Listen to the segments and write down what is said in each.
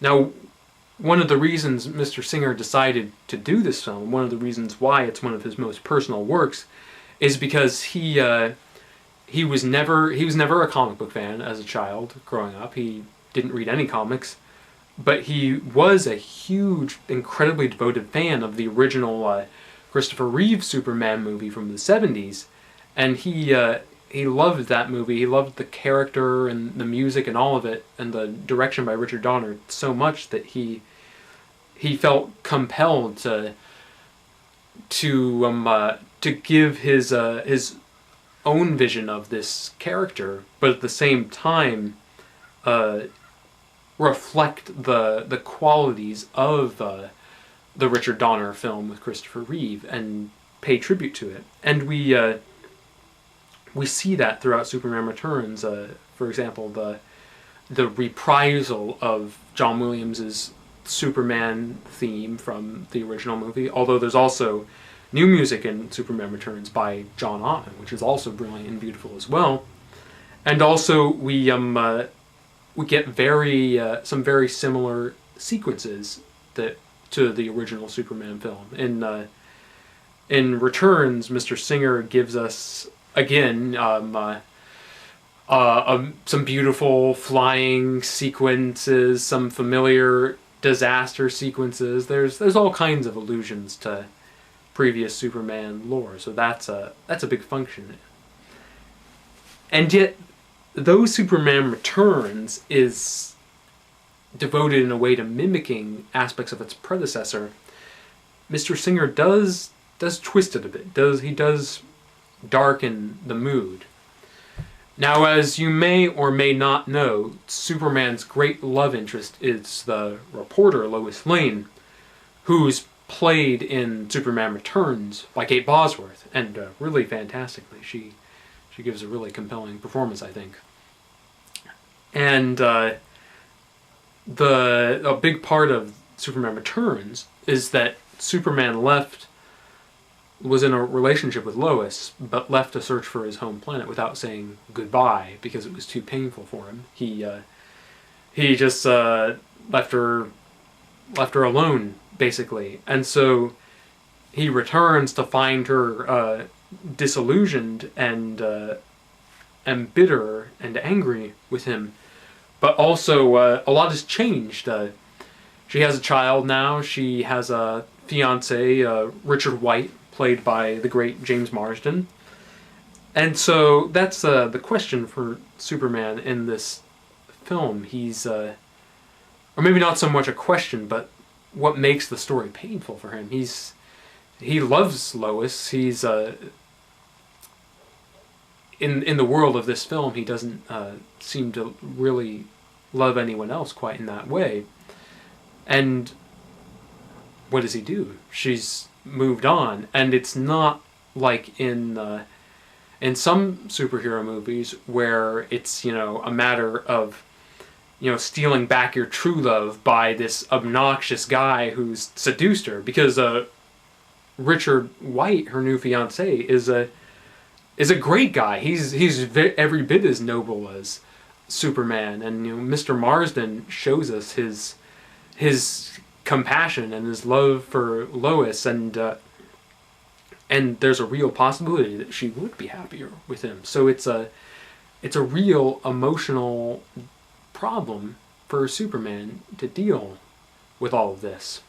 Now, one of the reasons Mr. Singer decided to do this film, one of the reasons why it's one of his most personal works, is because he was never a comic book fan as a child growing up. He didn't read any comics, but he was a huge, incredibly devoted fan of the original Christopher Reeve Superman movie from the 70s, and he loved that movie. He loved the character and the music and all of it, and the direction by Richard Donner so much that he felt compelled to give his own vision of this character, but at the same time reflect the qualities of the Richard Donner film with Christopher Reeve and pay tribute to it. And we see that throughout Superman Returns. For example, the reprisal of John Williams's Superman theme from the original movie, although there's also new music in Superman Returns by John Ottman, which is also brilliant and beautiful as well. And also we get some very similar sequences to the original Superman film. In Returns, Mr. Singer gives us again some beautiful flying sequences, some familiar disaster sequences. There's all kinds of allusions to previous Superman lore, so that's a big function. And yet, though Superman Returns is devoted in a way to mimicking aspects of its predecessor, Mr. Singer does twist it a bit. He does darken the mood. Now, as you may or may not know, Superman's great love interest is the reporter Lois Lane, who's played in Superman Returns by Kate Bosworth, and really fantastically. She gives a really compelling performance, I think. And a big part of Superman Returns is that Superman was in a relationship with Lois, but left to search for his home planet without saying goodbye because it was too painful for him. He just left her alone, basically, and so he returns to find her disillusioned and bitter and angry with him. But also, a lot has changed. She has a child now. She has a fiancé, Richard White, played by the great James Marsden. And so that's the question for Superman in this film. He's, or maybe not so much a question, but what makes the story painful for him. He loves Lois. He's in the world of this film, he doesn't seem to really love anyone else quite in that way. And what does he do? She's moved on, and it's not like in some superhero movies where it's, a matter of, stealing back your true love by this obnoxious guy who's seduced her, because Richard White, her new fiancé, is a great guy. He's every bit as noble as Superman, and Mr. Marsden shows us his compassion and his love for Lois, and there's a real possibility that she would be happier with him. So it's a real emotional problem for Superman to deal with all of this.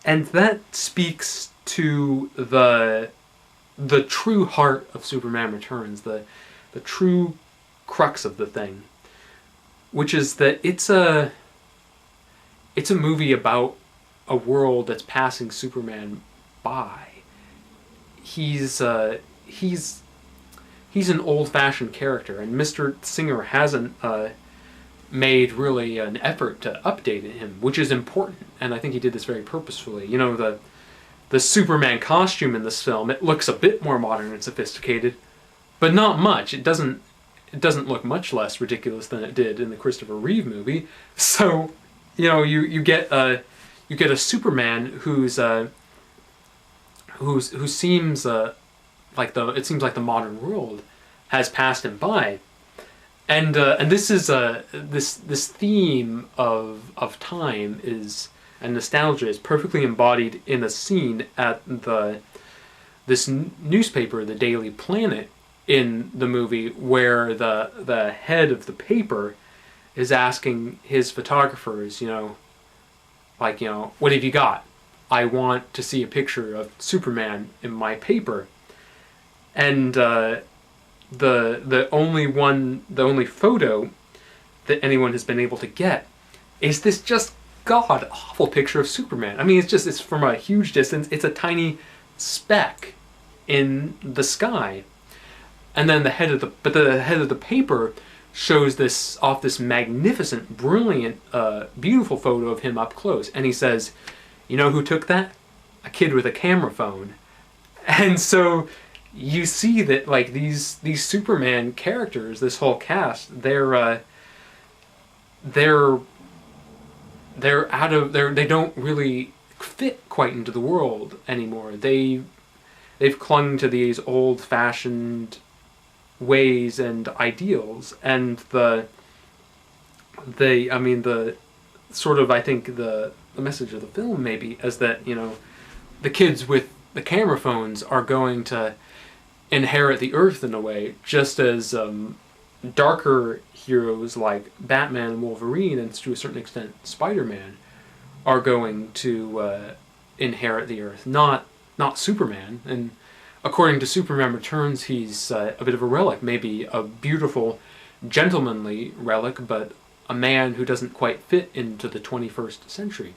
And that speaks to the true heart of Superman Returns, the true crux of the thing, which is that it's a movie about a world that's passing Superman by. He's an old-fashioned character, and Mr. Singer hasn't made really an effort to update him, which is important, and I think he did this very purposefully. The Superman costume in this film, it looks a bit more modern and sophisticated, but not much. It doesn't look much less ridiculous than it did in the Christopher Reeve movie. So, you get a Superman who seems like the modern world has passed him by, And this is this theme of time is and nostalgia is perfectly embodied in a scene at this newspaper, the Daily Planet, in the movie, where the head of the paper is asking his photographers, like, what have you got? I want to see a picture of Superman in my paper. And the only photo that anyone has been able to get is this just god awful picture of Superman. I mean, it's from a huge distance. It's a tiny speck in the sky, and then the head of the paper shows this magnificent, brilliant, beautiful photo of him up close, and he says, "You know who took that? A kid with a camera phone." And so you see that, like, these Superman characters, this whole cast, they don't really fit quite into the world anymore. They've clung to these old-fashioned ways and ideals, and the message of the film maybe is that, the kids with the camera phones are going to inherit the Earth in a way, just as darker heroes like Batman and Wolverine, and to a certain extent Spider-Man, are going to inherit the Earth, not Superman. And according to Superman Returns, he's a bit of a relic, maybe a beautiful, gentlemanly relic, but a man who doesn't quite fit into the 21st century.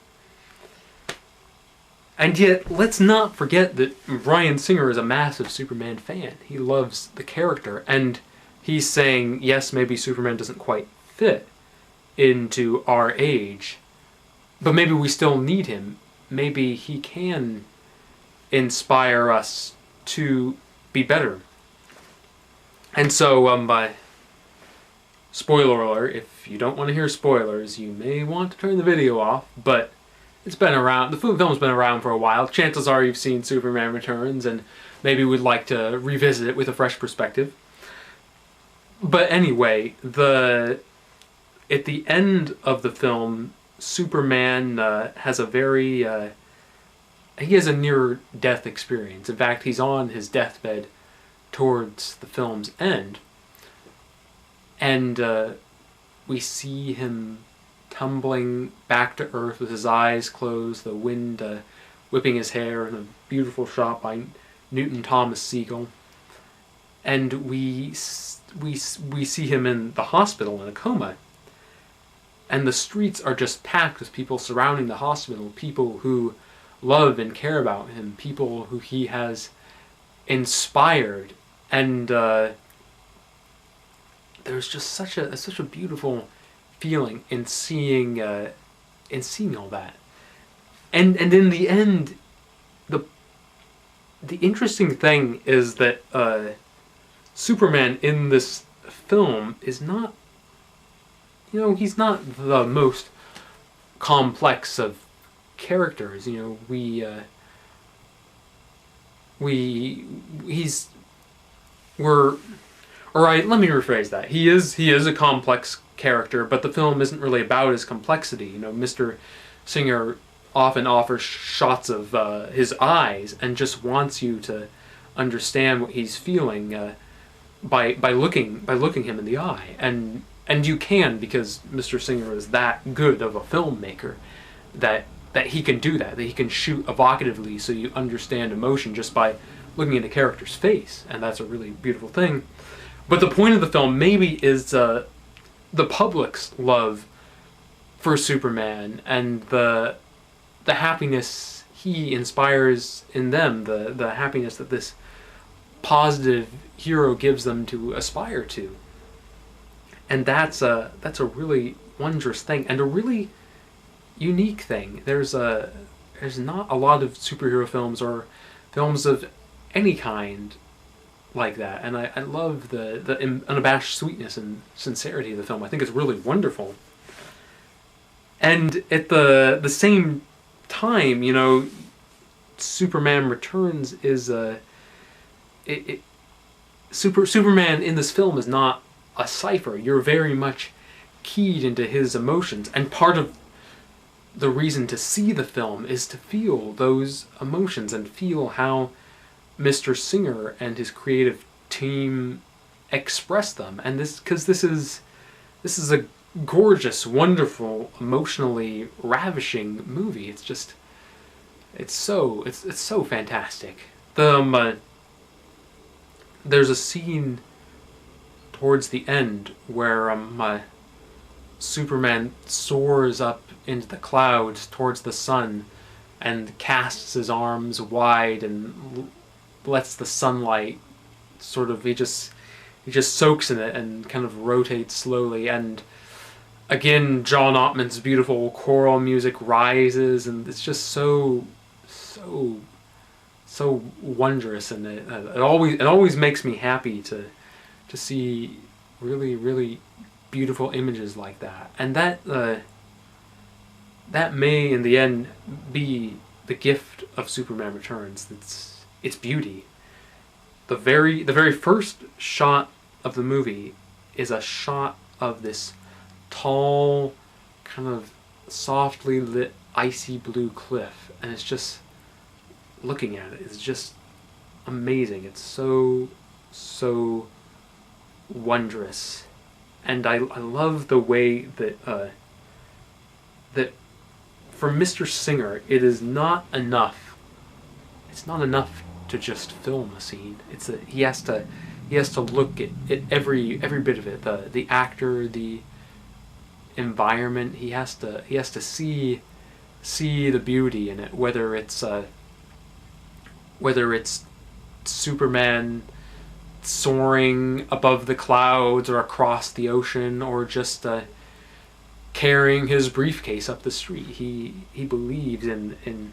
And yet, let's not forget that Bryan Singer is a massive Superman fan. He loves the character, and he's saying, yes, maybe Superman doesn't quite fit into our age, but maybe we still need him. Maybe he can inspire us to be better. And so, spoiler alert, if you don't want to hear spoilers, you may want to turn the video off, but it's been around, the film's been around for a while. Chances are you've seen Superman Returns, and maybe would like to revisit it with a fresh perspective. But anyway, at the end of the film, Superman has a very, he has a near-death experience. In fact, he's on his deathbed towards the film's end. And we see him tumbling back to Earth with his eyes closed, the wind whipping his hair, and a beautiful shot by Newton Thomas Sigel. And we see him in the hospital in a coma. And the streets are just packed with people surrounding the hospital, people who love and care about him, people who he has inspired. And there's just such a beautiful feeling in seeing all that. And in the end, the interesting thing is that Superman in this film is not, he's not the most complex of characters. Alright, let me rephrase that. He is a complex character, but the film isn't really about his complexity. Mr. Singer often offers shots of his eyes and just wants you to understand what he's feeling by looking him in the eye, and you can, because Mr. Singer is that good of a filmmaker that he can do that he can shoot evocatively so you understand emotion just by looking at a character's face, and that's a really beautiful thing. But the point of the film maybe is the public's love for Superman and the happiness he inspires in them, the happiness that this positive hero gives them to aspire to. And that's a really wondrous thing, and a really unique thing. There's not a lot of superhero films or films of any kind like that, and I love the unabashed sweetness and sincerity of the film. I think it's really wonderful. And at the same time, Superman Returns is Superman in this film is not a cipher. You're very much keyed into his emotions, and part of the reason to see the film is to feel those emotions and feel how Mr. Singer and his creative team express them. And because this is a gorgeous, wonderful, emotionally ravishing movie. It's so fantastic. There's a scene towards the end where Superman soars up into the clouds towards the sun and casts his arms wide and lets the sunlight sort of, he just soaks in it and kind of rotates slowly. And again, John Ottman's beautiful choral music rises, and it's just so wondrous, and it always makes me happy to see really, really beautiful images like that. And that may in the end be the gift of Superman Returns. It's beauty. The very first shot of the movie is a shot of this tall, kind of softly lit, icy blue cliff, and it's just, looking at it is just amazing. It's so wondrous, and I love the way that that for Mr. Singer, it is not enough. It's not enough to just film a scene. He has to look at every bit of it. The actor, the environment. He has to see the beauty in it. Whether it's Superman soaring above the clouds or across the ocean, or just carrying his briefcase up the street. He believes in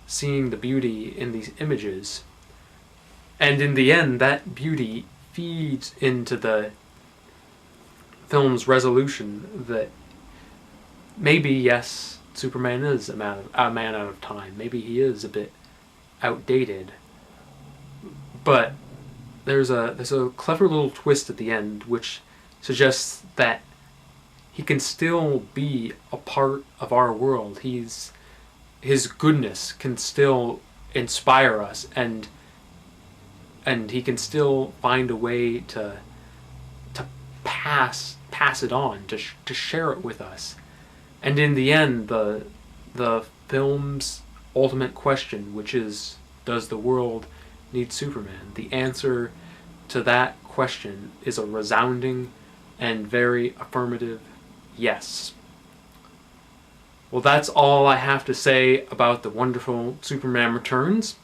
seeing the beauty in these images. And in the end, that beauty feeds into the film's resolution that maybe, yes, Superman is a man out of time. Maybe he is a bit outdated. But there's a clever little twist at the end which suggests that he can still be a part of our world. His goodness can still inspire us, and he can still find a way to pass it on, to share it with us. And in the end, the film's ultimate question, which is, does the world need Superman? The answer to that question is a resounding and very affirmative yes. Well, that's all I have to say about the wonderful Superman Returns.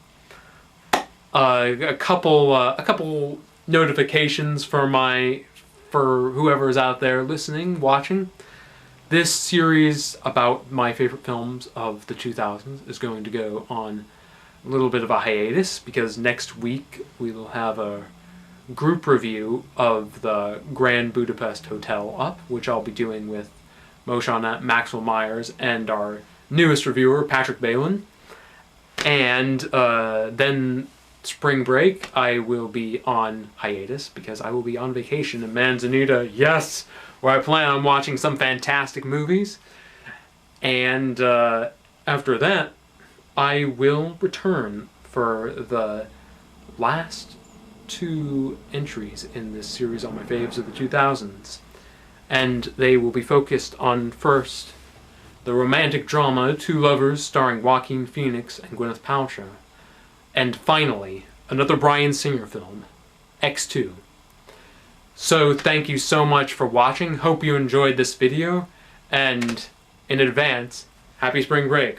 A couple notifications for whoever's out there listening, watching. This series about my favorite films of the 2000s is going to go on a little bit of a hiatus, because next week we will have a group review of the Grand Budapest Hotel up, which I'll be doing with Moshan Maxwell Myers and our newest reviewer, Patrick Balin. And then spring break, I will be on hiatus because I will be on vacation in Manzanita, yes, where I plan on watching some fantastic movies. And after that, I will return for the last 2 entries in this series on my faves of the 2000s. And they will be focused on, first, the romantic drama Two Lovers starring Joaquin Phoenix and Gwyneth Paltrow. And finally, another Bryan Singer film, X2. So thank you so much for watching. Hope you enjoyed this video, and in advance, happy spring break.